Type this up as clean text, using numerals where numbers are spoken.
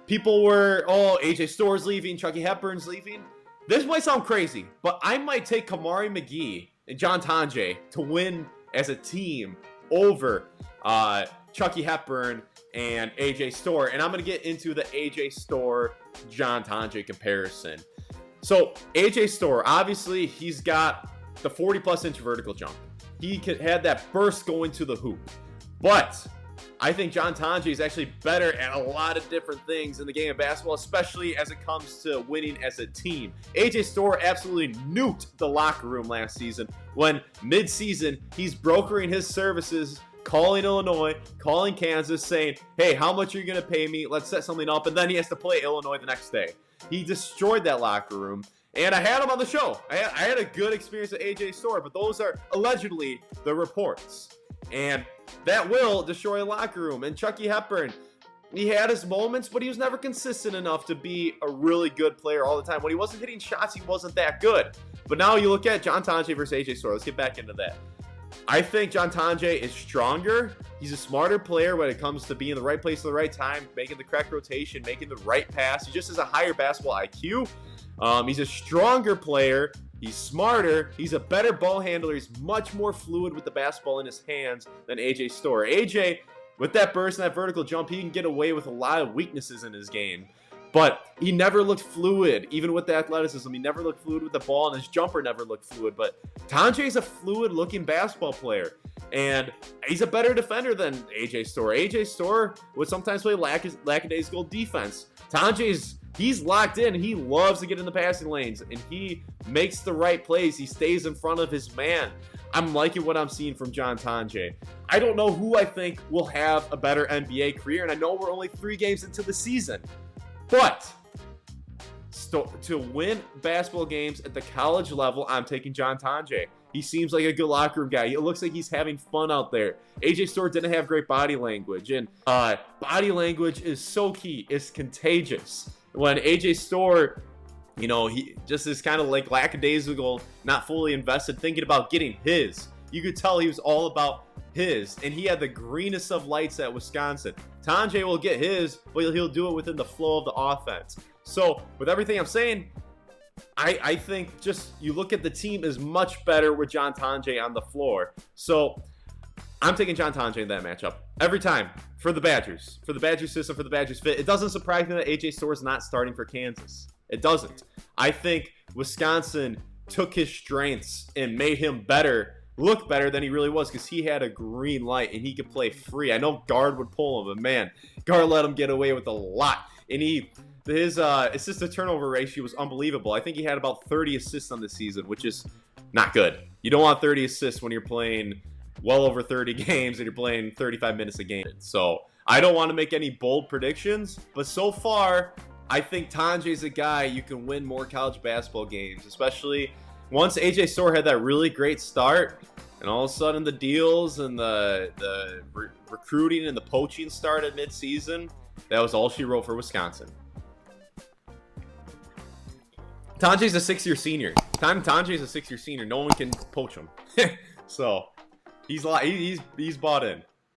people were, oh, AJ Storr's leaving, Chucky Hepburn's leaving. This might sound crazy, but I might take Kamari McGee and John Tonje to win as a team over Chucky Hepburn and AJ Storr. And I'm going to get into the AJ Storr, John Tonje comparison. So AJ Storr, obviously, he's got the 40-plus inch vertical jump. He had that burst going to the hoop. But I think John Tonje is actually better at a lot of different things in the game of basketball, especially as it comes to winning as a team. AJ Storr absolutely nuked the locker room last season when mid-season he's brokering his services, calling Illinois, calling Kansas, saying, hey, how much are you going to pay me? Let's set something up. And then he has to play Illinois the next day. He destroyed that locker room. And I had him on the show. I had a good experience with AJ Storr, but those are allegedly the reports. And that will destroy a locker room. And Chucky Hepburn, he had his moments, but he was never consistent enough to be a really good player all the time. When he wasn't hitting shots, he wasn't that good. But now you look at John Tonje versus AJ Storr. Let's get back into that. I think John Tonje is stronger. He's a smarter player when it comes to being in the right place at the right time, making the correct rotation, making the right pass. He just has a higher basketball IQ. He's a stronger player. He's smarter. He's a better ball handler. He's much more fluid with the basketball in his hands than AJ Storr. AJ, with that burst and that vertical jump, he can get away with a lot of weaknesses in his game. But he never looked fluid, even with the athleticism. He never looked fluid with the ball, and his jumper never looked fluid. But Tonje's a fluid-looking basketball player, and he's a better defender than AJ Storr. AJ Storr would sometimes play lackadaisical defense. He's locked in. He loves to get in the passing lanes, and he makes the right plays. He stays in front of his man. I'm liking what I'm seeing from John Tonje. I don't know who I think will have a better NBA career, and I know we're only 3 games into the season. But to win basketball games at the college level, I'm taking John Tonje. He seems like a good locker room guy. It looks like he's having fun out there. AJ Storr didn't have great body language, and body language is so key. It's contagious. When AJ Storr, he just is kind of like lackadaisical, not fully invested, thinking about getting his. You could tell he was all about his, and he had the greenest of lights at Wisconsin. Tonje will get his, but he'll do it within the flow of the offense. So with everything I'm saying, I think just you look at the team is much better with John Tonje on the floor. So I'm taking John Tonje in that matchup every time for the Badgers, for the Badgers system, for the Badgers fit. It doesn't surprise me that AJ Storr is not starting for Kansas. It doesn't. I think Wisconsin took his strengths and made him look better than he really was, because he had a green light and he could play free. I know guard would pull him, but man, guard let him get away with a lot. And his assist to turnover ratio was unbelievable. I think he had about 30 assists on the season, which is not good. You don't want 30 assists when you're playing well over 30 games and you're playing 35 minutes a game. So I don't want to make any bold predictions, but so far, I think Tonje's a guy you can win more college basketball games, especially once AJ Storr had that really great start, and all of a sudden the deals and the recruiting and the poaching started mid-season. That was all she wrote for Wisconsin. Tonje's a 6-year senior. Tonje's a 6-year senior. No one can poach him. So he's bought in.